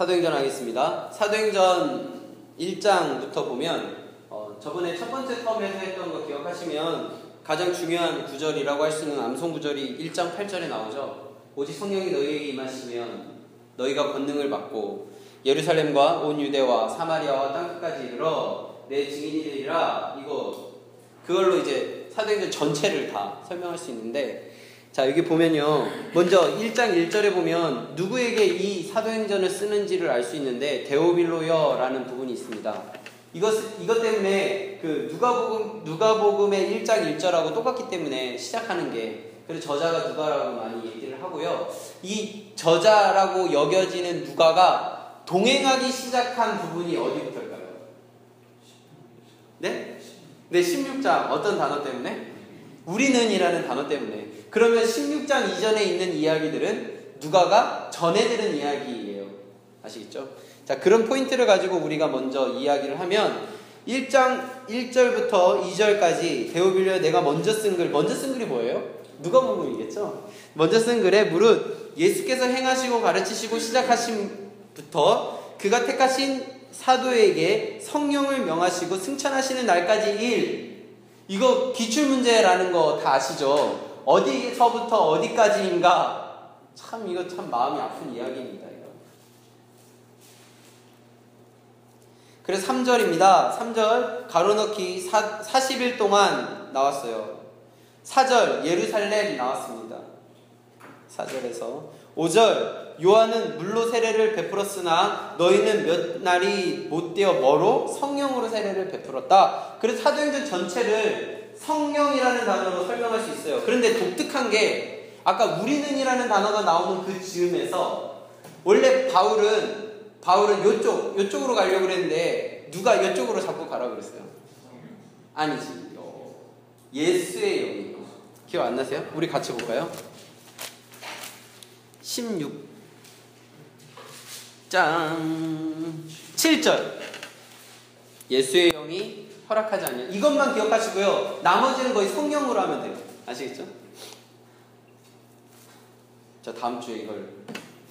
사도행전 하겠습니다. 사도행전 1장부터 보면 저번에 첫 번째 텀에서 했던 거 기억하시면 가장 중요한 구절이라고 할 수 있는 암송 구절이 1장 8절에 나오죠. 오직 성령이 너희에게 임하시면 너희가 권능을 받고 예루살렘과 온 유대와 사마리아와 땅끝까지 이르러 내 증인이 되리라. 그걸로 이제 사도행전 전체를 다 설명할 수 있는데, 자, 여기 보면요. 먼저 1장 1절에 보면 누구에게 이 사도행전을 쓰는지를 알 수 있는데, 데오빌로여라는 부분이 있습니다. 이것 때문에 그 누가복음의 1장 1절하고 똑같기 때문에 시작하는 게, 그래서 저자가 누가라고 많이 얘기를 하고요. 이 저자라고 여겨지는 누가가 동행하기 시작한 부분이 어디부터일까요? 네? 네, 16장. 어떤 단어 때문에? 우리는이라는 단어 때문에. 그러면 16장 이전에 있는 이야기들은 누가가 전해 들은 이야기예요. 아시겠죠? 자, 그런 포인트를 가지고 우리가 먼저 이야기를 하면 1장 1절부터 2절까지 데오빌로에 내가 먼저 쓴 글이 뭐예요? 누가복음이겠죠? 먼저 쓴 글에 무릇 예수께서 행하시고 가르치시고 시작하심부터 그가 택하신 사도에게 성령을 명하시고 승천하시는 날까지 일. 이거 기출문제라는 거 다 아시죠? 어디서부터 어디까지인가? 이거 참 마음이 아픈 이야기입니다. 이거. 그래서 3절입니다. 3절 가로넣기 40일 동안 나왔어요. 4절 예루살렘 나왔습니다. 4절에서 5절 요한은 물로 세례를 베풀었으나 너희는 몇 날이 못되어 뭐로? 성령으로 세례를 베풀었다. 그래서 사도행전 전체를 성령이라는 단어로 설명할 수 있어요. 그런데 독특한 게 아까 우리는이라는 단어가 나오는 그 즈음에서 원래 바울은 요쪽으로 가려고 그랬는데 누가 이쪽으로 자꾸 가라고 그랬어요? 아니지. 예수의 영이요. 기억 안 나세요? 우리 같이 볼까요? 16장 7절 예수의 영이 허락하지 않냐. 이것만 기억하시고요. 나머지는 거의 성령으로 하면 돼요. 아시겠죠? 자, 다음 주에 이걸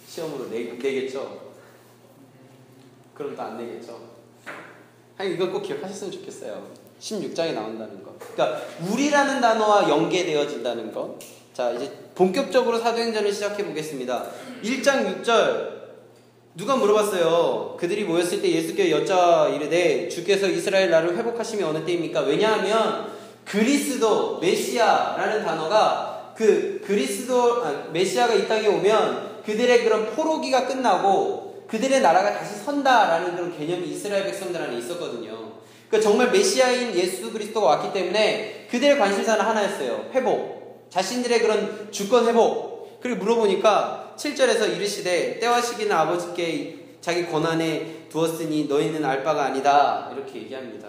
시험으로 내겠죠? 그럼 또 안 내겠죠? 이걸 꼭 기억하셨으면 좋겠어요. 16장에 나온다는 거. 그러니까 우리라는 단어와 연계되어진다는 거. 자, 이제 본격적으로 사도행전을 시작해 보겠습니다. 1장 6절 누가 물어봤어요. 그들이 모였을 때 예수께 여짜 이르되 주께서 이스라엘 나라를 회복하심이 어느 때입니까? 왜냐하면 그리스도 메시아라는 단어가 메시아가 이 땅에 오면 그들의 그런 포로기가 끝나고 그들의 나라가 다시 선다라는 그런 개념이 이스라엘 백성들 안에 있었거든요. 그러니까 정말 메시아인 예수 그리스도가 왔기 때문에 그들의 관심사는 하나였어요. 회복. 자신들의 그런 주권 회복. 그리고 물어보니까 7절에서 이르시되 때와 시기는 아버지께 자기 권한에 두었으니 너희는 알 바가 아니다. 이렇게 얘기합니다.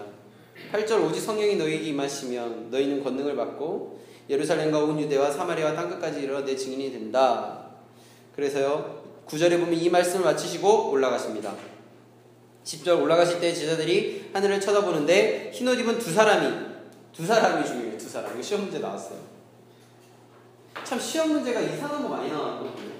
8절 오직 성령이 너희에게 임하시면 너희는 권능을 받고 예루살렘과 온 유대와 사마리아와 땅끝까지 이르러 내 증인이 된다. 그래서요 9절에 보면 이 말씀을 마치시고 올라가십니다. 10절 올라가실 때 제자들이 하늘을 쳐다보는데 흰옷 입은 두 사람이 중요해요. 두 사람. 이거 시험 문제 나왔어요. 참 시험 문제가 이상한 거 많이 나왔거든요.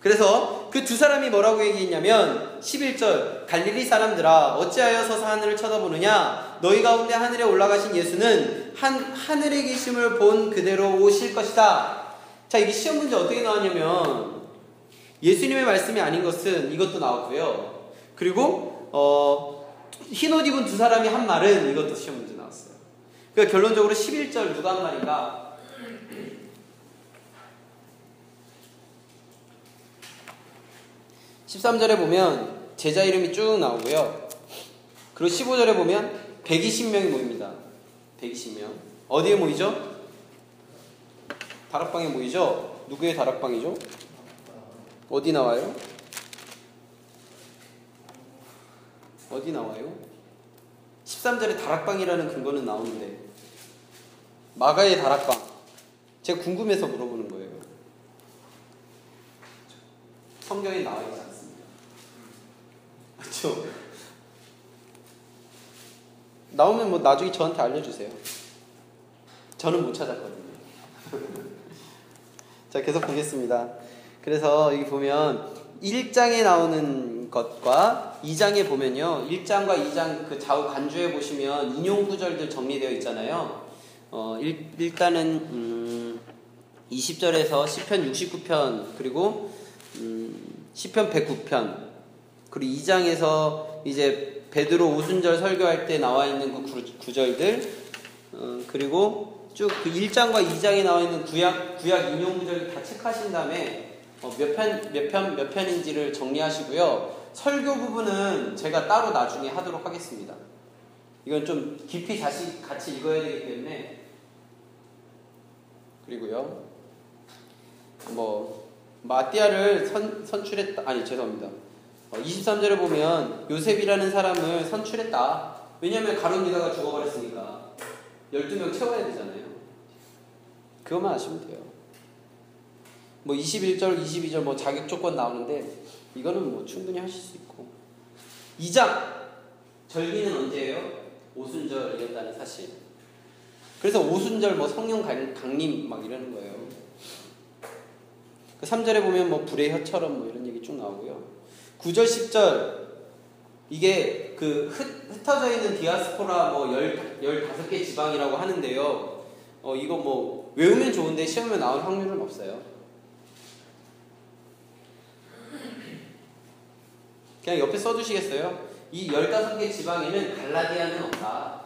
그래서 그 두 사람이 뭐라고 얘기했냐면 11절 갈릴리 사람들아 어찌하여 서서 하늘을 쳐다보느냐 너희 가운데 하늘에 올라가신 예수는 하늘에 계심을 본 그대로 오실 것이다. 자, 이게 시험 문제 어떻게 나왔냐면 예수님의 말씀이 아닌 것은 이것도 나왔고요. 그리고 흰옷 입은 두 사람이 한 말은 이것도 시험 문제 나왔어요. 그러니까 결론적으로 11절 누가 한 말인가? 13절에 보면 제자 이름이 쭉 나오고요. 그리고 15절에 보면 120명이 모입니다. 120명. 어디에 모이죠? 다락방에 모이죠? 누구의 다락방이죠? 어디 나와요? 어디 나와요? 13절에 다락방이라는 근거는 나오는데 마가의 다락방. 제가 궁금해서 물어보는 거예요. 성경에 나와 있지 않습니다. 그렇죠? 나오면 뭐 나중에 저한테 알려주세요. 저는 못 찾았거든요. 자, 계속 보겠습니다. 그래서 여기 보면 1장에 나오는 것과 2장에 보면요. 1장과 2장 그 좌우 간주에 보시면 인용 구절들 정리되어 있잖아요. 일단은 20절에서 시편 69편 그리고 시편 109편 그리고 2장에서 이제 베드로 오순절 설교할 때 나와 있는 그 구절들 그리고 쭉 그 1장과 2장에 나와 있는 구약 인용 구절을 다 체크하신 다음에 몇 편인지를 정리하시고요. 설교 부분은 제가 따로 나중에 하도록 하겠습니다. 이건 좀 깊이 다시 같이 읽어야 되기 때문에. 그리고요. 마띠아를 선출했다. 아니, 죄송합니다. 23절에 보면 요셉이라는 사람을 선출했다. 왜냐하면 가룟 유다가 죽어버렸으니까 12명 채워야 되잖아요. 그것만 아시면 돼요. 21절, 22절 자격 조건 나오는데 이거는 충분히 하실 수 있고. 2장 절기는 언제예요? 오순절이었다는 사실. 그래서 오순절 성령 강림 이러는 거예요. 3절에 보면 불의 혀처럼 이런 얘기 쭉 나오고요. 9절, 10절 이게 그 흩어져 있는 디아스포라 15개 지방이라고 하는데요. 이거 외우면 좋은데 시험에 나올 확률은 없어요. 그냥 옆에 써두시겠어요? 이 15개 지방에는 갈라디아는 없다.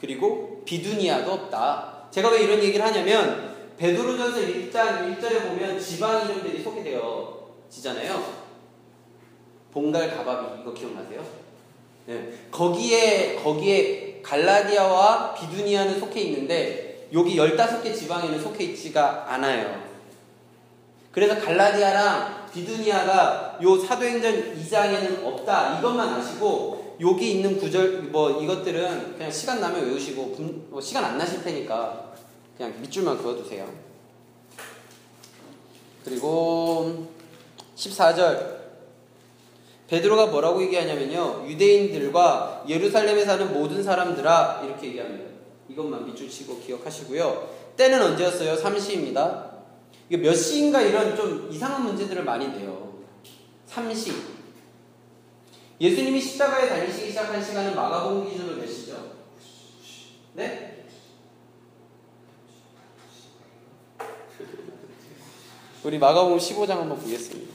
그리고 비두니아도 없다. 제가 왜 이런 얘기를 하냐면 베드로전서 1장 1절에 보면 지방 이름들이 소개되어지잖아요. 봉갈 가바비 이거 기억나세요? 네. 거기에 갈라디아와 비두니아는 속해 있는데 여기 15개 지방에는 속해 있지가 않아요. 그래서 갈라디아랑 비두니아가 요 사도행전 2장에는 없다. 이것만 아시고 여기 있는 구절 이것들은 그냥 시간 나면 외우시고 시간 안 나실 테니까 그냥 밑줄만 그어두세요. 그리고 14절 베드로가 뭐라고 얘기하냐면요. 유대인들과 예루살렘에 사는 모든 사람들아 이렇게 얘기합니다. 이것만 밑줄 치고 기억하시고요. 때는 언제였어요? 3시입니다. 이게 몇 시인가 이런 좀 이상한 문제들을 많이 내요. 3시. 예수님이 십자가에 달리시기 시작한 시간은 마가복음 기준으로 몇 시죠? 네? 우리 마가복음 15장 한번 보겠습니다.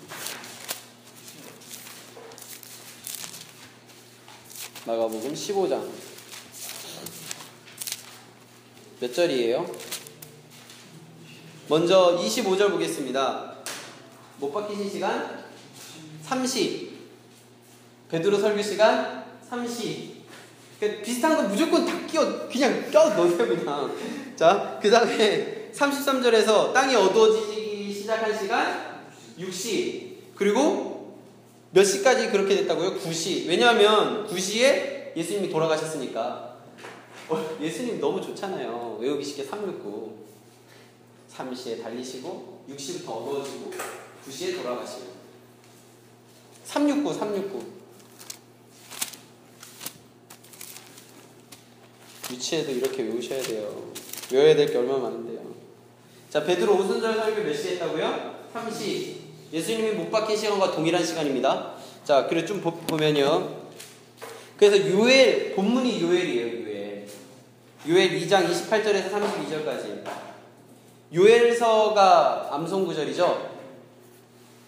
마가복음 15장 몇 절이에요? 먼저 25절 보겠습니다. 못 박히신 시간 3시. 베드로 설교 시간 3시. 그러니까 비슷한 거 무조건 다 그냥 껴 넣으세요 그냥. 자, 그 다음에 33절에서 땅이 어두워지기 시작한 시간 6시. 그리고 몇 시까지 그렇게 됐다고요? 9시. 왜냐하면 9시에 예수님이 돌아가셨으니까. 예수님 너무 좋잖아요. 외우기 쉽게 369. 3시에 달리시고 6시부터 어두워지고 9시에 돌아가시고 369 유치해도 이렇게 외우셔야 돼요. 외워야 될 게 얼마나 많은데요. 자, 베드로 오순절 설교 몇 시에 했다고요? 3시. 예수님이 못 박힌 시간과 동일한 시간입니다. 자, 그리고 좀 보면요. 그래서 본문이 요엘이에요. 요엘 2장 28절에서 32절까지. 요엘서가 암송구절이죠.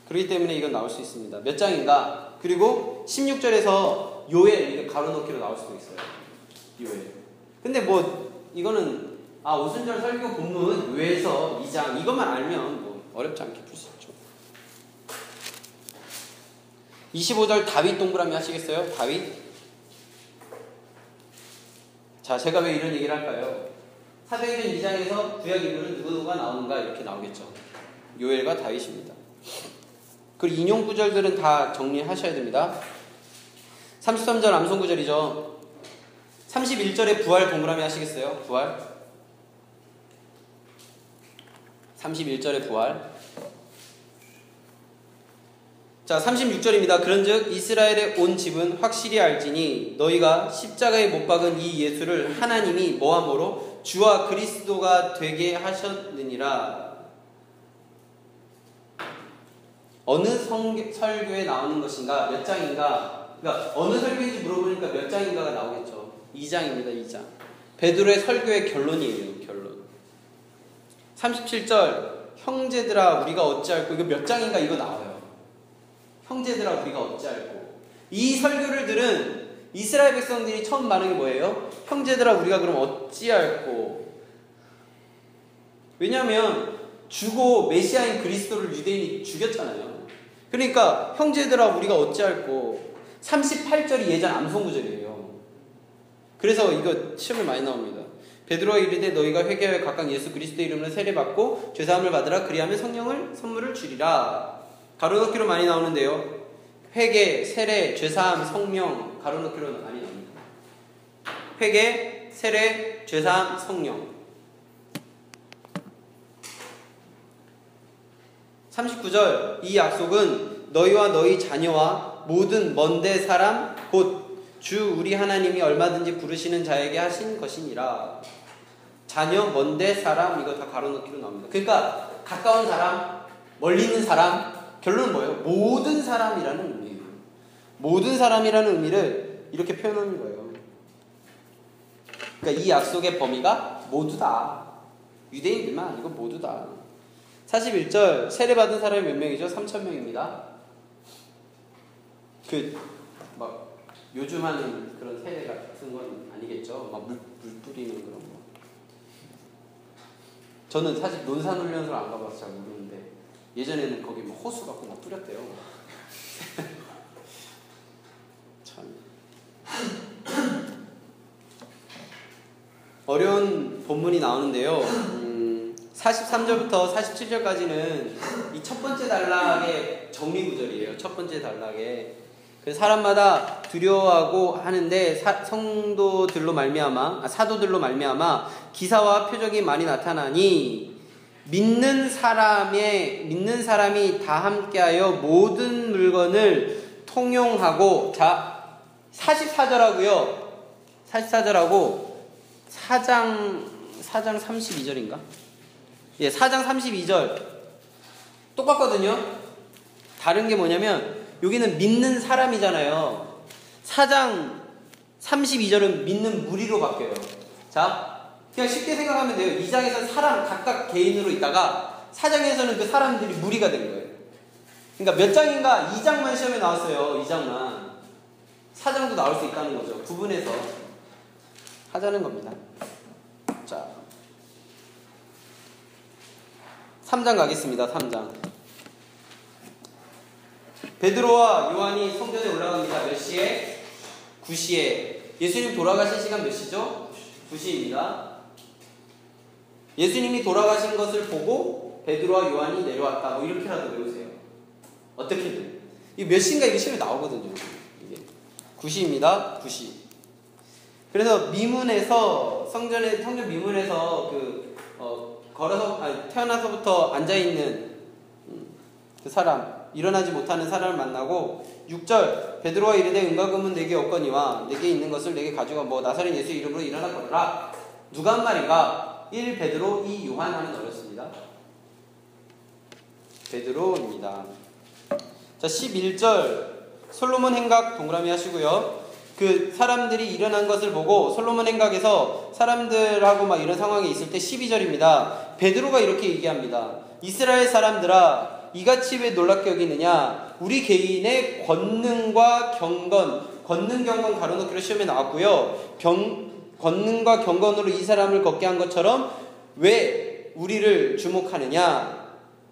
그렇기 때문에 이건 나올 수 있습니다. 몇 장인가? 그리고 16절에서 요엘 이렇게 가로넣기로 나올 수도 있어요. 요엘. 근데 이거는 오순절 설교 본문 요엘서 2장 이것만 알면 어렵지 않게 풀 수 있죠. 25절 다윗 동그라미 하시겠어요? 다윗. 자, 제가 왜 이런 얘기를 할까요? 사도행전 2장에서 구약 인물은 누구누가 나오는가 이렇게 나오겠죠. 요엘과 다윗입니다. 그리고 인용 구절들은 다 정리하셔야 됩니다. 33절 암송 구절이죠. 31절에 부활 동그라미 하시겠어요? 부활. 31절에 부활. 자, 36절입니다. 그런즉 이스라엘의 온 집은 확실히 알지니 너희가 십자가에 못 박은 이 예수를 하나님이 뭐함으로 주와 그리스도가 되게 하셨느니라. 어느 설교에 나오는 것인가? 몇 장인가? 그러니까 어느 설교인지 물어보니까 몇 장인가가 나오겠죠. 2장입니다. 2장. 베드로의 설교의 결론이에요. 결론. 37절 형제들아 우리가 어찌할꼬. 이거 몇 장인가 이거 나와요. 형제들아 우리가 어찌할꼬. 이 설교를 들은 이스라엘 백성들이 처음 반응이 뭐예요? 형제들아 우리가 그럼 어찌할꼬. 왜냐하면 주고 메시아인 그리스도를 유대인이 죽였잖아요. 그러니까 형제들아 우리가 어찌할꼬. 38절이 예전 암송구절이에요. 그래서 이거 시험에 많이 나옵니다. 베드로가 이르되 너희가 회개하여 각각 예수 그리스도의 이름으로 세례받고 죄사함을 받으라. 그리하면 성령을 선물을 주리라. 가로넣기로 많이 나오는데요. 회개, 세례, 죄사함, 성령 가로넣기로 많이 나옵니다. 회개, 세례, 죄사함, 성령. 39절 이 약속은 너희와 너희 자녀와 모든 먼데 사람 곧 주 우리 하나님이 얼마든지 부르시는 자에게 하신 것이니라. 자녀, 먼데 사람 이거 다 가로넣기로 나옵니다. 그러니까 가까운 사람, 멀리 있는 사람, 결론은 뭐예요? 모든 사람이라는 의미예요. 모든 사람이라는 의미를 이렇게 표현하는 거예요. 그러니까 이 약속의 범위가 모두다. 유대인들만 아니고 모두다. 41절 세례받은 사람이 몇 명이죠? 3,000명입니다. 막 요즘 하는 그런 세례 같은 건 아니겠죠. 막 물 뿌리는 그런 거. 저는 사실 논산훈련소를 안 가봐서 잘 모르는데 예전에는 거기 막 호수 갖고 막 뿌렸대요. 참 어려운 본문이 나오는데요. 43절부터 47절까지는 이 첫 번째 단락의 정리 구절이에요. 첫 번째 단락에 사람마다 두려워하고 하는데 성도들로 말미암아 사도들로 말미암아 기사와 표적이 많이 나타나니 믿는 사람이 다 함께하여 모든 물건을 통용하고. 자 44절하고요 44절하고 4장 32절인가? 예, 4장 32절 똑같거든요. 다른 게 뭐냐면 여기는 믿는 사람이잖아요. 4장 32절은 믿는 무리로 바뀌어요. 자, 그냥 쉽게 생각하면 돼요. 2장에서는 사람 각각 개인으로 있다가 4장에서는 그 사람들이 무리가 된 거예요. 그러니까 몇 장인가 2장만 시험에 나왔어요. 2장만. 4장도 나올 수 있다는 거죠. 구분해서 하자는 겁니다. 자, 3장 가겠습니다. 3장. 베드로와 요한이 성전에 올라갑니다. 몇 시에? 9시에. 예수님 돌아가신 시간 몇 시죠? 9시입니다. 예수님이 돌아가신 것을 보고 베드로와 요한이 내려왔다. 뭐 이렇게라도 외우세요. 어떻게든. 이 몇 시인가 이게 시험에 나오거든요. 이게 9시입니다. 9시. 그래서 미문에서 성전 미문에서 태어나서부터 앉아있는 그 사람, 일어나지 못하는 사람을 만나고 6절 베드로가 이르되 은과 금은 내게 없거니와 내게 있는 것을 내게 가져가 나사렛 예수 이름으로 일어나 걸어라. 누가 한 말인가? 1 베드로 2 요한 하면 어렵습니다. 베드로입니다. 자 11절 솔로몬 행각 동그라미 하시고요. 그 사람들이 일어난 것을 보고 솔로몬 행각에서 사람들하고 막 이런 상황이 있을 때 12절입니다. 베드로가 이렇게 얘기합니다. 이스라엘 사람들아 이같이 왜 놀랍게 여기느냐. 우리 개인의 권능과 경건, 권능 경건 가로넣기로 시험에 나왔고요. 권능과 경건으로 이 사람을 걷게 한 것처럼 왜 우리를 주목하느냐.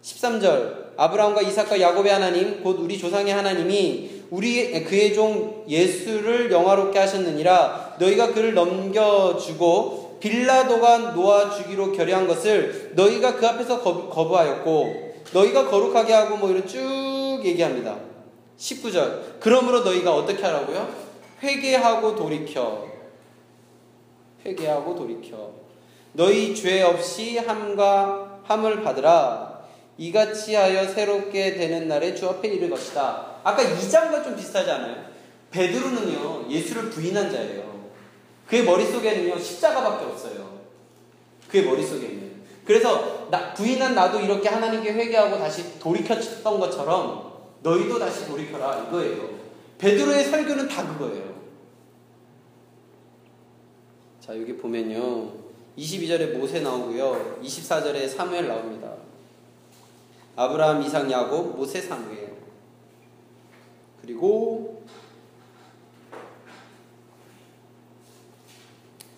13절 아브라함과 이삭과 야곱의 하나님 곧 우리 조상의 하나님이 그의 종 예수를 영화롭게 하셨느니라. 너희가 그를 넘겨주고 빌라도가 놓아 주기로 결의한 것을 너희가 그 앞에서 거부하였고 너희가 거룩하게 하고 이런 쭉 얘기합니다. 19절 그러므로 너희가 어떻게 하라고요? 회개하고 돌이켜 너희 죄 없이 함을 받으라. 이같이 하여 새롭게 되는 날에 주 앞에 이를 것이다. 아까 2장과 좀 비슷하지 않아요? 베드로는요 예수를 부인한 자예요. 그의 머릿속에는요 십자가밖에 없어요. 그의 머릿속에는. 그래서 부인한 나도 이렇게 하나님께 회개하고 다시 돌이켰던 것처럼 너희도 다시 돌이켜라 이거예요. 베드로의 설교는 다 그거예요. 자, 여기 보면요, 22절에 모세 나오고요, 24절에 사무엘 나옵니다. 아브라함, 이삭, 야곱, 모세, 사무엘. 그리고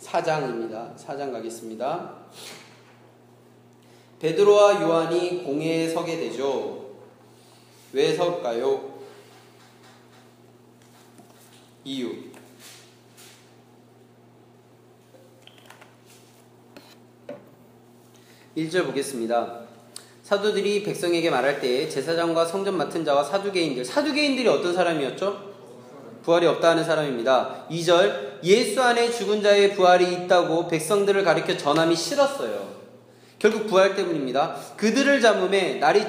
4장입니다. 4장 가겠습니다. 베드로와 요한이 공회에 서게 되죠. 왜 설까요? 이유. 1절 보겠습니다. 사도들이 백성에게 말할 때에 제사장과 성전 맡은 자와 사두개인들이 어떤 사람이었죠? 부활이 없다 하는 사람입니다. 2절, 예수 안에 죽은 자의 부활이 있다고 백성들을 가리켜 전함이 싫었어요. 결국 부활 때문입니다. 그들을 잡음에 날이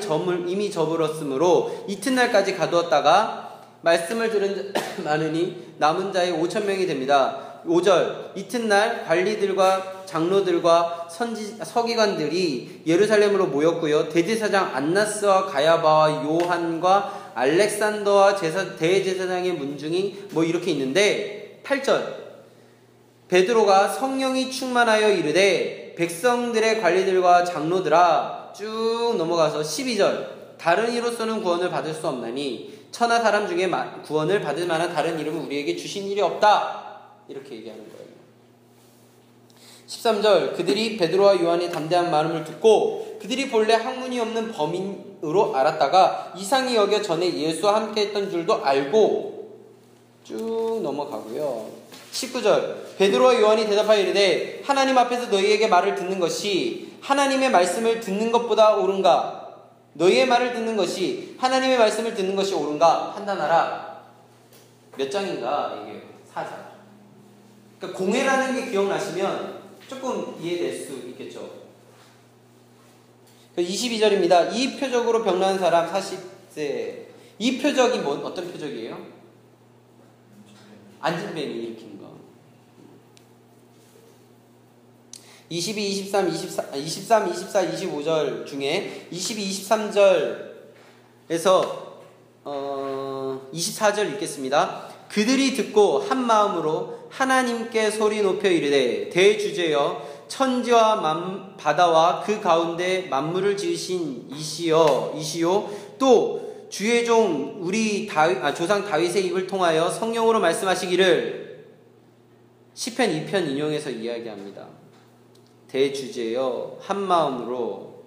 이미 저물었으므로 이튿날까지 가두었다가 말씀을 들은 많으니 남은 자의 5,000명이 됩니다. 5절, 이튿날 관리들과 장로들과 서기관들이 예루살렘으로 모였고요. 대제사장 안나스와 가야바와 요한과 알렉산더와 대제사장의 문중이 이렇게 있는데, 8절, 베드로가 성령이 충만하여 이르되 백성들의 관리들과 장로들아, 쭉 넘어가서 12절, 다른 이로서는 구원을 받을 수 없나니 천하 사람 중에 구원을 받을 만한 다른 이름은 우리에게 주신 일이 없다, 이렇게 얘기하는 거예요. 13절, 그들이 베드로와 요한의 담대한 말음을 듣고 그들이 본래 학문이 없는 범인으로 알았다가 이상히 여겨 전에 예수와 함께 했던 줄도 알고, 쭉 넘어가고요. 19절, 베드로와 요한이 대답하여 이르되 하나님 앞에서 너희에게 말을 듣는 것이 하나님의 말씀을 듣는 것보다 옳은가? 너희의 말을 듣는 것이 하나님의 말씀을 듣는 것이 옳은가? 판단하라. 몇 장인가? 이게 4장. 그러니까 공회라는 게 기억나시면 조금 이해될 수 있겠죠. 22절입니다. 이 표적으로 병나는 사람 40세. 이 표적이 어떤 표적이에요? 안진뱅이 일으킨 거. 22, 23, 24, 25절 중에 22, 23절에서 24절 읽겠습니다. 그들이 듣고 한 마음으로 하나님께 소리 높여 이르되 대주제여 천지와 바다와 그 가운데 만물을 지으신 이시요 또 주의 종 우리 조상 다윗의 입을 통하여 성령으로 말씀하시기를, 시편 2편 인용해서 이야기합니다. 대주제여 한 마음으로.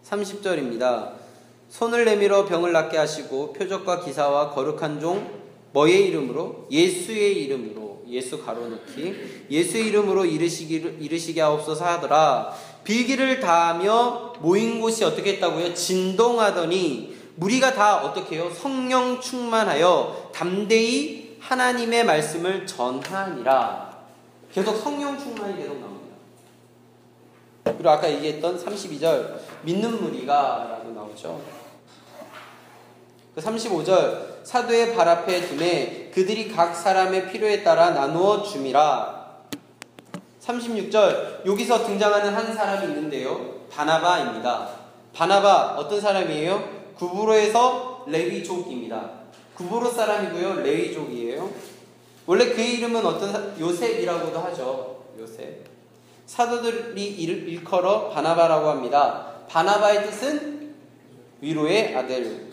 30절입니다. 손을 내밀어 병을 낫게 하시고 표적과 기사와 거룩한 종 뭐의 이름으로? 예수의 이름으로, 예수 가로넣기, 예수의 이름으로 이르시게 하옵소서 하더라. 빌기를 다하며 모인 곳이 어떻게 했다고요? 진동하더니 무리가 다 어떻게 해요? 성령 충만하여 담대히 하나님의 말씀을 전하니라. 계속 성령 충만이 계속 나옵니다. 그리고 아까 얘기했던 32절, 믿는 무리가 라고 나오죠. 35절, 사도의 발 앞에 두매 그들이 각 사람의 필요에 따라 나누어 줌이라. 36절, 여기서 등장하는 한 사람이 있는데요, 바나바입니다. 바나바 어떤 사람이에요? 구브로에서 레위족입니다. 구브로 사람이고요, 레위족이에요. 원래 그의 이름은 요셉이라고도 하죠. 요셉. 사도들이 일컬어 바나바라고 합니다. 바나바의 뜻은 위로의 아들.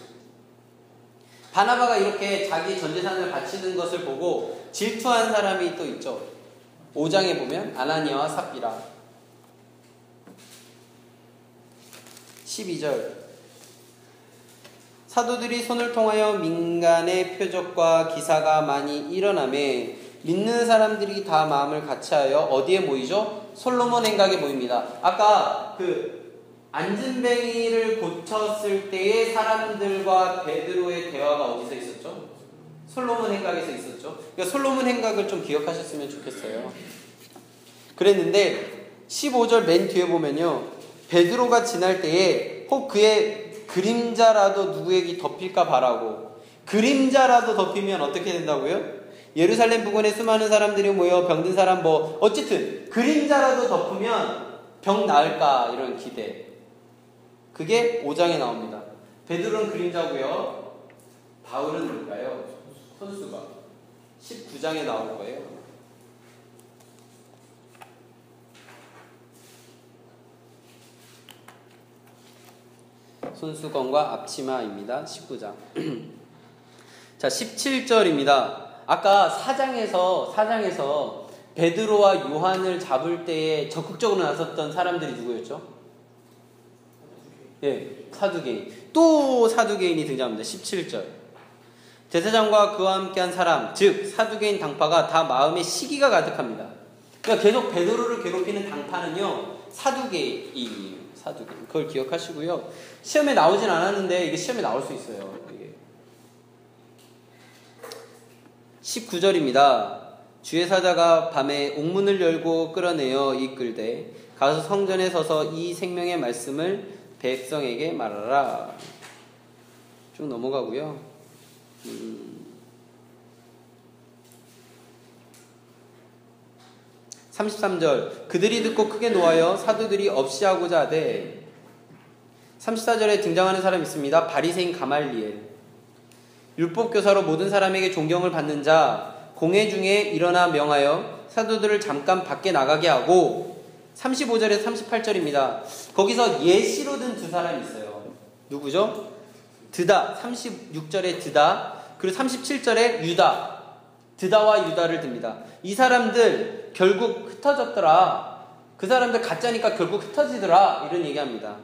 바나바가 이렇게 자기 전재산을 바치는 것을 보고 질투한 사람이 또 있죠. 5장에 보면 아나니아와 삽비라. 12절, 사도들이 손을 통하여 민간의 표적과 기사가 많이 일어나매 믿는 사람들이 다 마음을 같이하여 어디에 모이죠? 솔로몬 행각에 모입니다. 아까 안진뱅이를 고쳤을 때의 사람들과 베드로의 대화가 어디서 있었죠? 솔로몬 행각에서 있었죠. 그러니까 솔로몬 행각을 좀 기억하셨으면 좋겠어요. 그랬는데 15절 맨 뒤에 보면요, 베드로가 지날 때에 혹 그의 그림자라도 누구에게 덮일까 바라고, 그림자라도 덮이면 어떻게 된다고요? 예루살렘 부근에 수많은 사람들이 모여 병든 사람 뭐 어쨌든 그림자라도 덮으면 병 나을까 이런 기대. 그게 5장에 나옵니다. 베드로는 그림자고요. 바울은 뭘까요? 선수가 19장에 나올 거예요. 손수건과 앞치마입니다. 19장. 자, 17절입니다. 아까 4장에서 베드로와 요한을 잡을 때에 적극적으로 나섰던 사람들이 누구였죠? 예, 사두개인. 또 사두개인이 등장합니다. 17절. 제사장과 그와 함께한 사람, 즉 사두개인 당파가 다 마음에 시기가 가득합니다. 그러니까 계속 베드로를 괴롭히는 당파는요, 사두개인이에요. 사두개인. 그걸 기억하시고요. 시험에 나오진 않았는데 이게 시험에 나올 수 있어요. 이게. 19절입니다. 주의 사자가 밤에 옥문을 열고 끌어내어 이끌되 가서 성전에 서서 이 생명의 말씀을 백성에게 말하라. 쭉 넘어가고요. 33절 그들이 듣고 크게 노하여 사도들이 없이 하고자 하되 34절에 등장하는 사람이 있습니다. 바리새인 가말리엘. 율법교사로 모든 사람에게 존경을 받는 자 공회 중에 일어나 명하여 사도들을 잠깐 밖에 나가게 하고 35절에서 38절입니다. 거기서 예시로 든 두 사람이 있어요. 누구죠? 드다. 36절에 드다. 그리고 37절에 유다. 드다와 유다를 듭니다. 이 사람들 결국 흩어졌더라. 그 사람들 가짜니까 결국 흩어지더라. 이런 얘기합니다.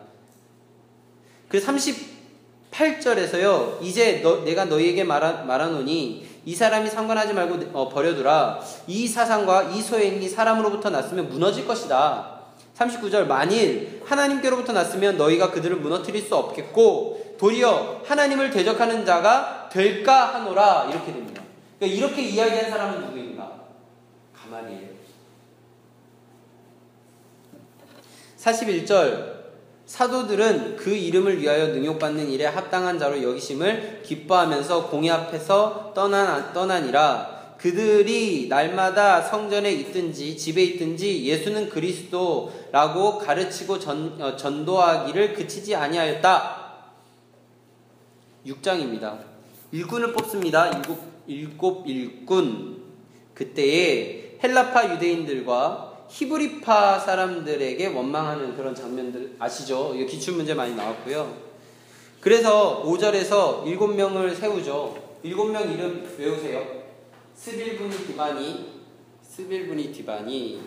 그래서 38절에서요. 이제 내가 너희에게 말하노니 이 사람이 상관하지 말고 버려두라. 이 사상과 이 소행이 사람으로부터 났으면 무너질 것이다. 39절 만일 하나님께로부터 났으면 너희가 그들을 무너뜨릴 수 없겠고 도리어 하나님을 대적하는 자가 될까 하노라. 이렇게 됩니다. 그러니까 이렇게 이야기한 사람은 누구인가? 가말리엘. 41절 사도들은 그 이름을 위하여 능욕받는 일에 합당한 자로 여기심을 기뻐하면서 공회 앞에서 떠나니라. 그들이 날마다 성전에 있든지 집에 있든지 예수는 그리스도라고 가르치고 전도하기를 그치지 아니하였다. 6장입니다. 일꾼을 뽑습니다. 일곱 일꾼. 그때에 헬라파 유대인들과 히브리파 사람들에게 원망하는 그런 장면들 아시죠? 이거 기출문제 많이 나왔고요. 그래서 5절에서 7명을 세우죠. 7명 이름 외우세요. 스빌분이 디바니.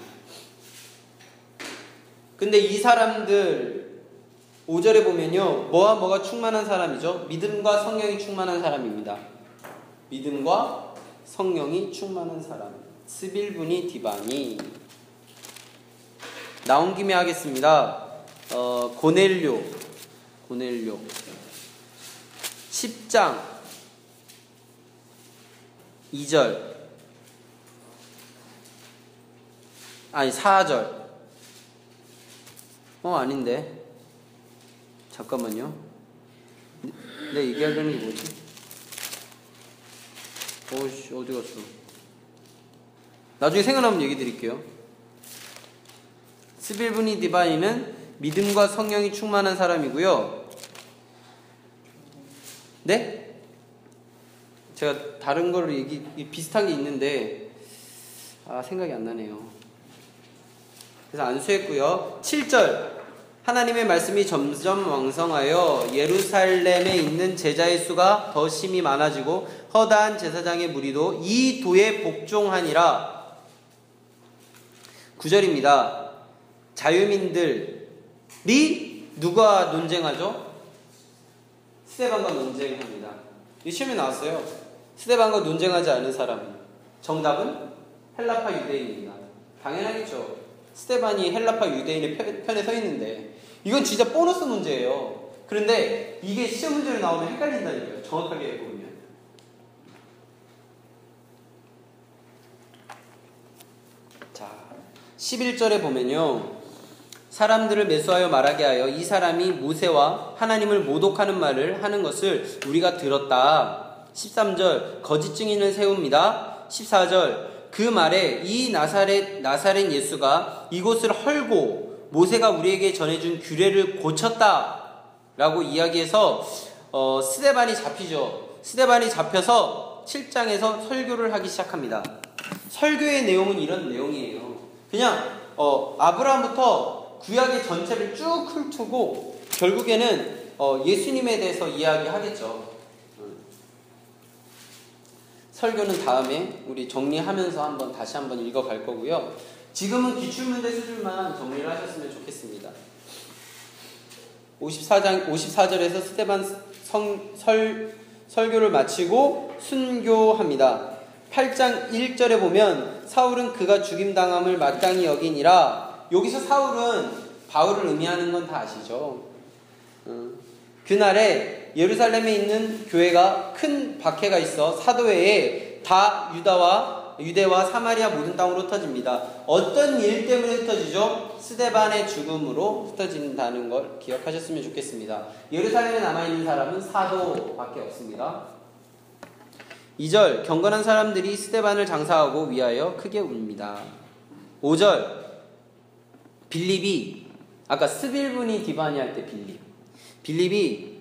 근데 이 사람들 5절에 보면요. 뭐와 뭐가 충만한 사람이죠? 믿음과 성령이 충만한 사람입니다. 믿음과 성령이 충만한 사람. 스빌분이 디바니. 나온 김에 하겠습니다. 고넬료 10장 2절 아니 4절 아닌데 잠깐만요. 내가 얘기하려는 게 뭐지? 오씨 어디 갔어? 나중에 생각나면 얘기 드릴게요. 스빌분이 디바니는 믿음과 성령이 충만한 사람이고요. 네? 제가 다른 거를 비슷한 게 있는데 생각이 안 나네요. 그래서 안수했고요. 7절 하나님의 말씀이 점점 왕성하여 예루살렘에 있는 제자의 수가 더 심히 많아지고 허다한 제사장의 무리도 이 도에 복종하니라. 9절입니다. 자유민들이 누가 논쟁하죠? 스데반과 논쟁합니다. 이 시험에 나왔어요. 스데반과 논쟁하지 않은 사람. 정답은 헬라파 유대인입니다. 당연하겠죠. 스데반이 헬라파 유대인의 편에 서 있는데 이건 진짜 보너스 문제예요. 그런데 이게 시험 문제로 나오면 헷갈린다니까요. 정확하게 보면. 자, 11절에 보면요. 사람들을 매수하여 말하게 하여 이 사람이 모세와 하나님을 모독하는 말을 하는 것을 우리가 들었다. 13절 거짓 증인을 세웁니다. 14절 그 말에 이 나사렛 예수가 이곳을 헐고 모세가 우리에게 전해준 규례를 고쳤다 라고 이야기해서 스데반이 잡히죠. 스데반이 잡혀서 7장에서 설교를 하기 시작합니다. 설교의 내용은 이런 내용이에요. 그냥 아브라함부터 구약의 전체를 쭉 훑고 결국에는 예수님에 대해서 이야기하겠죠. 설교는 다음에 우리 정리하면서 다시 한번 읽어갈 거고요. 지금은 기출문제 수준만 정리를 하셨으면 좋겠습니다. 54절에서 스데반 설교를 마치고 순교합니다. 8장 1절에 보면 사울은 그가 죽임당함을 마땅히 여기니라. 여기서 사울은 바울을 의미하는 건 다 아시죠? 그날에 예루살렘에 있는 교회가 큰 박해가 있어 사도회에 다 유대와 사마리아 모든 땅으로 흩어집니다. 어떤 일 때문에 흩어지죠? 스데반의 죽음으로 흩어진다는 걸 기억하셨으면 좋겠습니다. 예루살렘에 남아있는 사람은 사도밖에 없습니다. 2절 경건한 사람들이 스데반을 장사하고 위하여 크게 웁니다. 5절 빌립이 아까 스빌분이 디바니 할 때 빌립이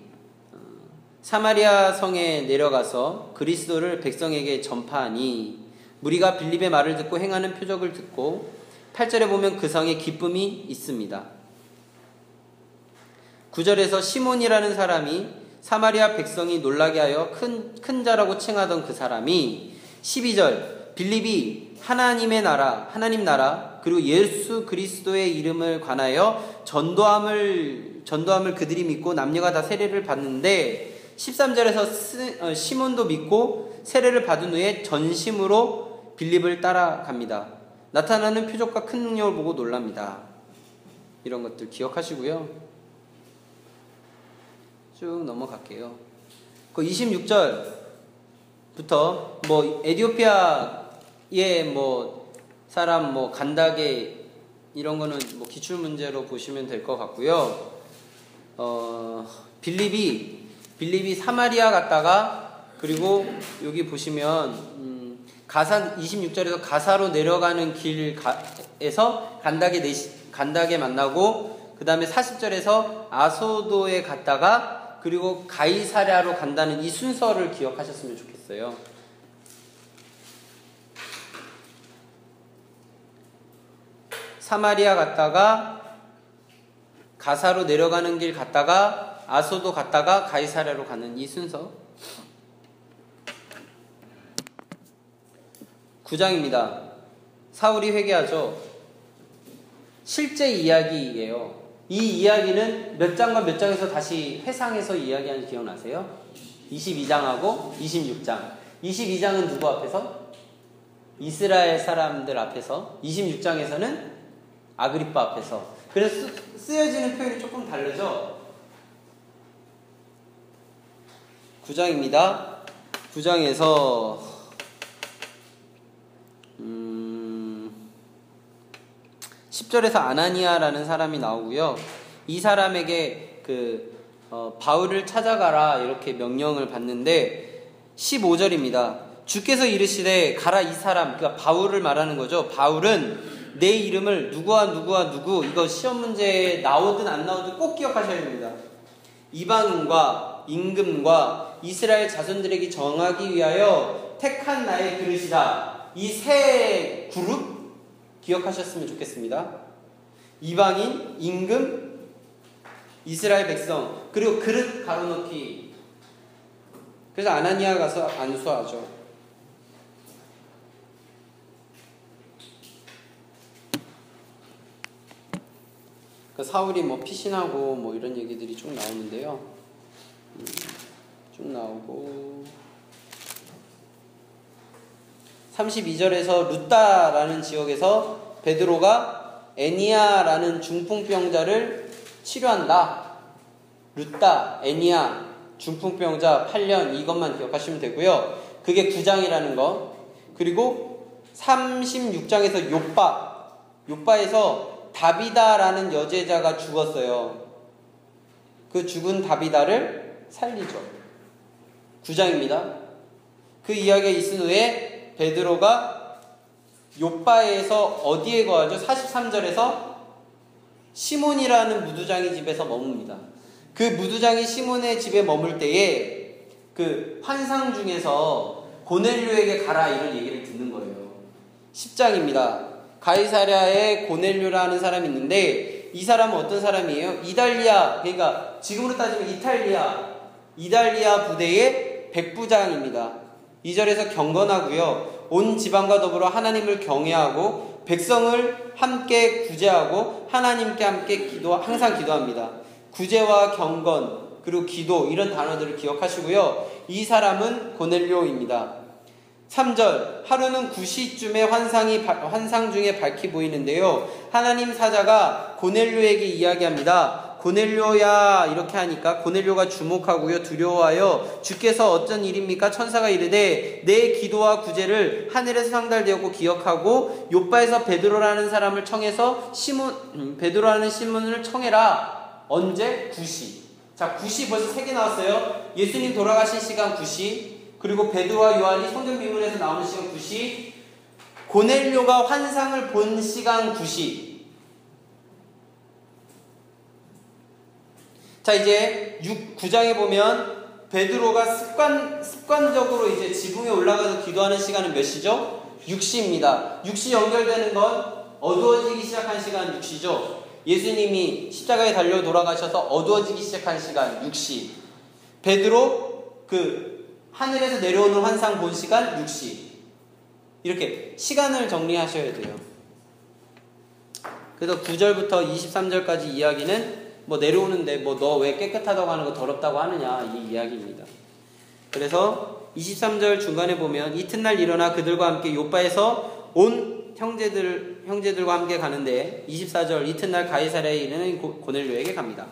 사마리아 성에 내려가서 그리스도를 백성에게 전파하니 무리가 빌립의 말을 듣고 행하는 표적을 듣고 8절에 보면 그 성에 기쁨이 있습니다. 9절에서 시몬이라는 사람이 사마리아 백성이 놀라게 하여 큰 자라고 칭하던 그 사람이 12절 빌립이 하나님 나라 그리고 예수 그리스도의 이름을 관하여 전도함을 그들이 믿고 남녀가 다 세례를 받는데 13절에서 시몬도 믿고 세례를 받은 후에 전심으로 빌립을 따라갑니다. 나타나는 표적과 큰 능력을 보고 놀랍니다. 이런 것들 기억하시고요. 쭉 넘어갈게요. 그 26절부터 에티오피아의 사람 간다게 이런 거는 기출 문제로 보시면 될 것 같고요. 빌립이 사마리아 갔다가 그리고 여기 보시면 가사 26절에서 가사로 내려가는 길에서 간다게 만나고 그 다음에 40절에서 아소도에 갔다가 그리고 가이사랴로 간다는 이 순서를 기억하셨으면 좋겠어요. 사마리아 갔다가 가사로 내려가는 길 갔다가 아소도 갔다가 가이사랴로 가는 이 순서. 9장입니다. 사울이 회개하죠. 실제 이야기예요. 이 이야기는 몇 장과 몇 장에서 다시 회상해서 이야기하는 기억나세요? 22장하고 26장. 22장은 누구 앞에서? 이스라엘 사람들 앞에서. 26장에서는 아그리빠 앞에서. 그래서 쓰여지는 표현이 조금 다르죠? 9장입니다. 9장에서 10절에서 아나니아라는 사람이 나오고요. 이 사람에게 바울을 찾아가라 이렇게 명령을 받는데 15절입니다. 주께서 이르시되 가라 이 사람, 그러니까 바울을 말하는 거죠. 바울은 내 이름을 누구와 누구 이거 시험 문제에 나오든 안 나오든 꼭 기억하셔야 됩니다. 이방인과 임금과 이스라엘 자손들에게 정하기 위하여 택한 나의 그릇이다. 이 세 그룹 기억하셨으면 좋겠습니다. 이방인, 임금, 이스라엘 백성, 그리고 그릇 가로놓기. 그래서 아나니아 가서 안수하죠. 사울이 피신하고 이런 얘기들이 쭉 나오는데요. 쭉 나오고 32절에서 루따라는 지역에서 베드로가 애니아라는 중풍병자를 치료한다. 루따, 애니아, 중풍병자 8년 이것만 기억하시면 되고요. 그게 9장이라는 거. 그리고 36장에서 요빠에서 다비다라는 여제자가 죽었어요. 그 죽은 다비다를 살리죠. 9장입니다. 그 이야기가 있은 후에 베드로가 욥바에서 어디에 거하죠? 43절에서 시몬이라는 무두장이 집에서 머뭅니다. 그 무두장이 시몬의 집에 머물 때에 그 환상 중에서 고넬료에게 가라 이런 얘기를 듣는 거예요. 10장입니다. 가이사랴에 고넬료라는 사람이 있는데 이 사람은 어떤 사람이에요? 이달리아, 그러니까 지금으로 따지면 이달리아 부대의 백부장입니다. 2절에서 경건하고요. 온 지방과 더불어 하나님을 경외하고 백성을 함께 구제하고 하나님께 함께 항상 기도합니다. 구제와 경건 그리고 기도 이런 단어들을 기억하시고요. 이 사람은 고넬료입니다. 3절 하루는 9시쯤에 환상 중에 밝히 보이는데요. 하나님 사자가 고넬료에게 이야기합니다. 고넬료야 이렇게 하니까 고넬료가 주목하고요. 두려워하여 주께서 어쩐 일입니까? 천사가 이르되 내 기도와 구제를 하늘에서 상달되었고 기억하고 욥바에서 베드로라는 사람을 청해서 베드로라는 시몬을 청해라. 언제? 9시. 자, 9시 벌써 3개 나왔어요. 예수님 돌아가신 시간 9시, 그리고 베드로와 요한이 성전 비문에서 나오는 시간 9시, 고넬료가 환상을 본 시간 9시. 자, 이제 9장에 보면 베드로가 습관적으로 이제 지붕에 올라가서 기도하는 시간은 몇 시죠? 6시입니다. 6시 연결되는 건 어두워지기 시작한 시간 6시죠. 예수님이 십자가에 달려 돌아가셔서 어두워지기 시작한 시간 6시. 베드로 하늘에서 내려오는 환상 본 시간 6시. 이렇게 시간을 정리하셔야 돼요. 그래서 9절부터 23절까지 이야기는 내려오는데 너 왜 깨끗하다고 하는 거 더럽다고 하느냐 이 이야기입니다. 그래서 23절 중간에 보면 이튿날 일어나 그들과 함께 욥바에서 온 형제들과 함께 가는데 24절 이튿날 가이사랴에 이르는 고넬료에게 갑니다.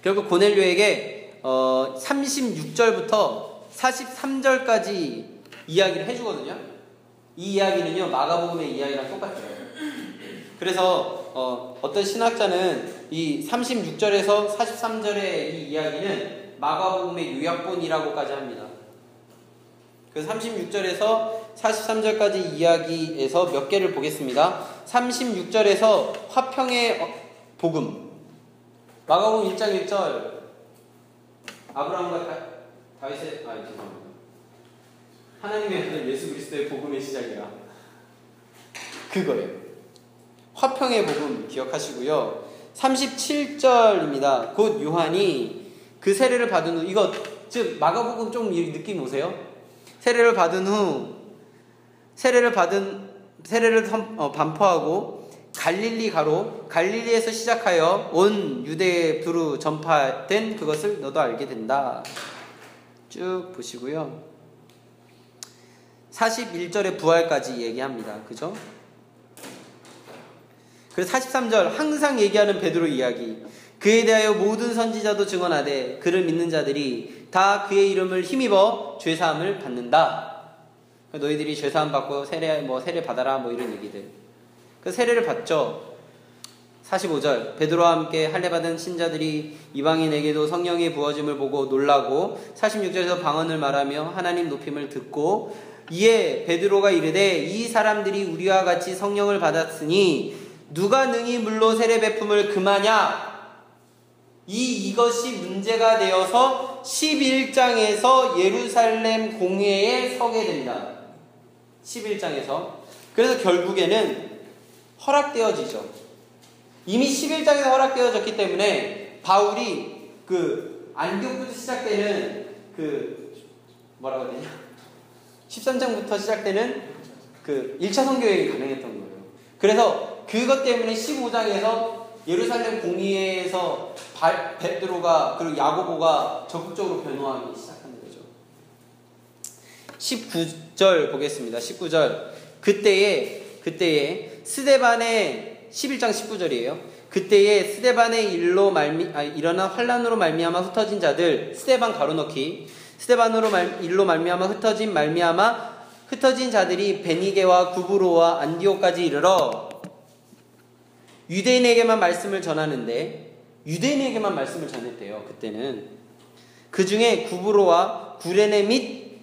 결국 고넬료에게 36절부터 43절까지 이야기를 해주거든요. 이 이야기는요 마가복음의 이야기랑 똑같아요. 그래서 어떤 신학자는 이 36절에서 43절의 이 이야기는 마가복음의 요약본이라고까지 합니다. 그래서 36절에서 43절까지 이야기에서 몇 개를 보겠습니다. 36절에서 화평의 복음. 마가복음 1장 1절 아브라함과 다윗의 죄송합니다. 하나님의 아들 예수 그리스도의 복음의 시작이라 그거예요. 화평의 복음 기억하시고요. 37절입니다. 곧 요한이 그 세례를 받은 후, 이거 즉 마가복음 좀 느낌 오세요? 세례를 받은 후 세례를 반포하고 갈릴리에서 시작하여 온 유대에 두루 전파된 그것을 너도 알게 된다. 쭉 보시고요. 41절에 부활까지 얘기합니다. 그죠? 그래서 43절 항상 얘기하는 베드로 이야기. 그에 대하여 모든 선지자도 증언하되 그를 믿는 자들이 다 그의 이름을 힘입어 죄사함을 받는다. 너희들이 죄사함 받고 세례 받아라 이런 얘기들. 그 세례를 받죠. 45절 베드로와 함께 할례 받은 신자들이 이방인에게도 성령의 부어짐을 보고 놀라고 46절에서 방언을 말하며 하나님 높임을 듣고 이에 베드로가 이르되 이 사람들이 우리와 같이 성령을 받았으니 누가 능히 물로 세례 베품을 금하냐? 이것이 문제가 되어서 11장에서 예루살렘 공회에 서게 됩니다. 11장에서. 그래서 결국에는 허락되어지죠. 이미 11장에서 허락되어졌기 때문에 바울이 안디옥부터 시작되는 뭐라고 해야 되냐? 13장부터 시작되는 1차 선교여행이 가능했던 거예요. 그래서 그것 때문에 15장에서 예루살렘 공의회에서 베드로가 그리고 야고보가 적극적으로 변호하기 시작하는 거죠. 19절 보겠습니다. 19절 그때에 스데반의 11장 19절이에요. 그때에 스데반의 일어난 환란으로 말미암아 흩어진 자들 스데반 가로넣기 일로 말미암아 흩어진 자들이 베니게와 구브로와 안디옥까지 이르러 유대인에게만 말씀을 전하는데 유대인에게만 말씀을 전했대요. 그때는 그 중에 구브로와 구레네 및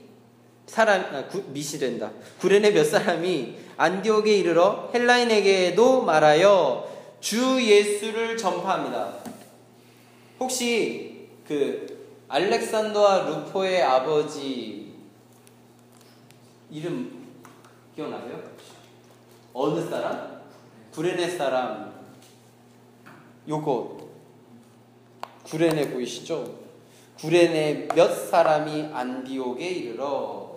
밑이 된다. 구레네 몇 사람이 안디옥에 이르러 헬라인에게도 말하여 주 예수를 전파합니다. 혹시 그 알렉산더와 루포의 아버지 이름 기억나세요? 어느 사람? 구레네 사람. 요거 구레네 보이시죠? 구레네 몇 사람이 안디옥에 이르러.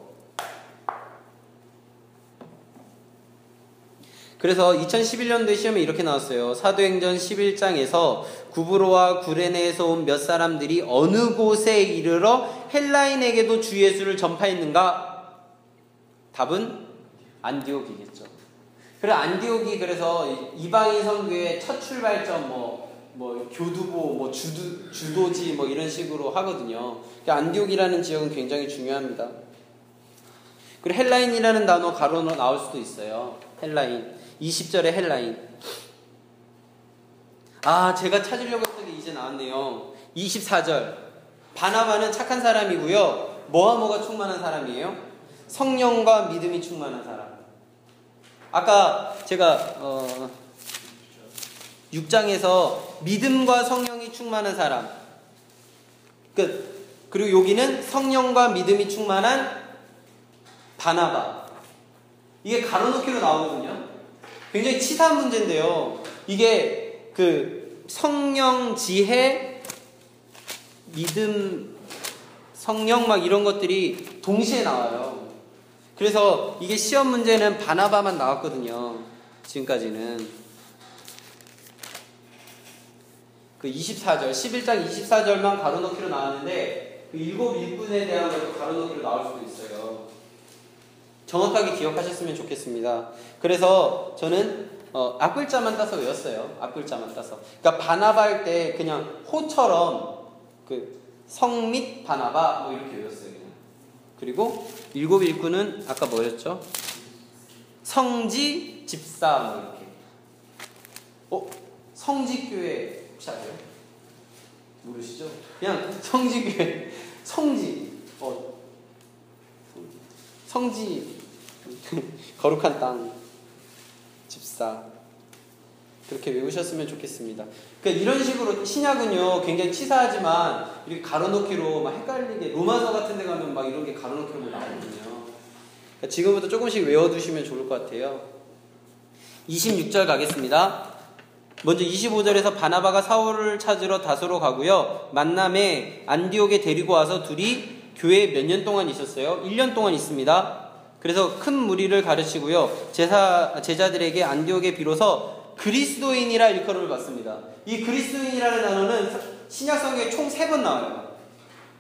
그래서 2011년도에 시험에 이렇게 나왔어요. 사도행전 11장에서 구브로와 구레네에서 온 몇 사람들이 어느 곳에 이르러 헬라인에게도 주 예수를 전파했는가? 답은 안디옥이겠죠. 그래 안디옥이 그래서 이방인 선교의 첫 출발점 뭐 교두보 뭐 주도지 뭐 이런 식으로 하거든요. 그러니까 안디옥이라는 지역은 굉장히 중요합니다. 그리고 헬라인이라는 단어 가로로 나올 수도 있어요. 헬라인 20절에 헬라인. 제가 찾으려고 했던 게 이제 나왔네요. 24절 바나바는 착한 사람이고요. 뭐가 충만한 사람이에요? 성령과 믿음이 충만한 사람. 아까 제가 6장에서 믿음과 성령이 충만한 사람 끝. 그리고 여기는 성령과 믿음이 충만한 바나바. 이게 가로놓기로 나오거든요. 굉장히 치사한 문제인데요. 이게 그 성령, 지혜, 믿음, 성령 막 이런 것들이 동시에 나와요. 그래서 이게 시험 문제는 바나바만 나왔거든요. 지금까지는. 그 24절, 11장 24절만 가로놓기로 나왔는데 그 일곱 일꾼에 대한 것도 가로놓기로 나올 수도 있어요. 정확하게 기억하셨으면 좋겠습니다. 그래서 저는 앞글자만 따서 외웠어요. 앞글자만 따서. 그러니까 바나바 할 때 그냥 호처럼 그 성 및 바나바 뭐 이렇게 외웠어요. 그냥. 그리고 일곱 일꾼은 아까 뭐였죠? 성지 집사 뭐 이렇게. 성지교회 혹시 아세요? 모르시죠? 그냥 성지교회 성지 거룩한 땅 집사 그렇게 외우셨으면 좋겠습니다. 그러니까 이런 식으로 신약은요 굉장히 치사하지만 이렇게 가로놓기로 막 헷갈리게 로마서 같은 데 가면 막 이런 게 가로놓기로 나오거든요. 그러니까 지금부터 조금씩 외워두시면 좋을 것 같아요. 26절 가겠습니다. 먼저 25절에서 바나바가 사울을 찾으러 다소로 가고요. 만남에 안디옥에 데리고 와서 둘이 교회에 몇 년 동안 있었어요? 1년 동안 있습니다. 그래서 큰 무리를 가르치고요. 제자들에게 안디옥에 비로소 그리스도인이라 일컬음을 받습니다. 이 그리스도인이라는 단어는 신약성경에 총 3번 나와요.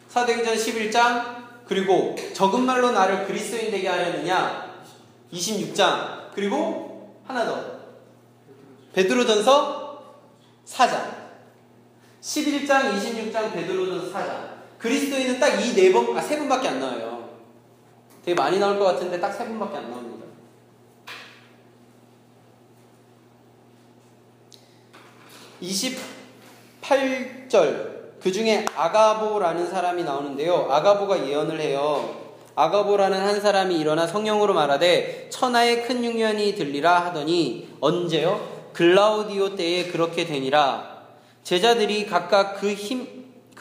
사도행전 11장, 그리고 적은 말로 나를 그리스도인 되게 하려느냐 26장, 그리고 하나 더 베드로전서 4장 11장, 26장, 베드로전서 4장. 그리스도인은 딱 이 3번밖에 안 나와요. 되게 많이 나올 것 같은데 딱 3번밖에 안 나옵니다. 28절 그 중에 아가보라는 사람이 나오는데요. 아가보가 예언을 해요. 아가보라는 한 사람이 일어나 성령으로 말하되 천하의 큰 흉년이 들리라 하더니 언제요? 글라우디오 때에 그렇게 되니라. 제자들이 각각 그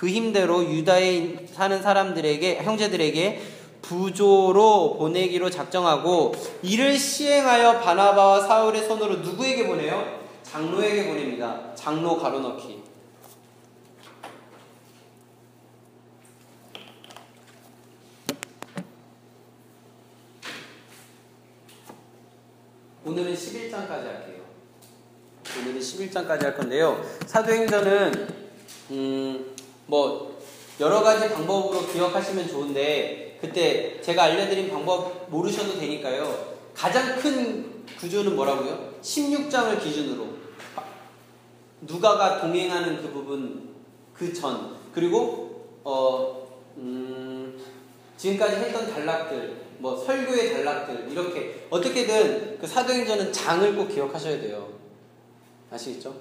힘대로 유다에 사는 사람들에게 형제들에게 부조로 보내기로 작정하고 이를 시행하여 바나바와 사울의 손으로 누구에게 보내요? 장로에게 보냅니다. 장로 가로넣기. 오늘은 11장까지 할게요. 오늘은 11장까지 할 건데요. 사도행전은 여러 가지 방법으로 기억하시면 좋은데 그때 제가 알려드린 방법 모르셔도 되니까요. 가장 큰 구조는 뭐라고요? 16장을 기준으로 누가가 동행하는 그 부분 그 전 그리고 지금까지 했던 단락들 설교의 단락들 이렇게 어떻게든 그 사도행전은 장을 꼭 기억하셔야 돼요. 아시겠죠?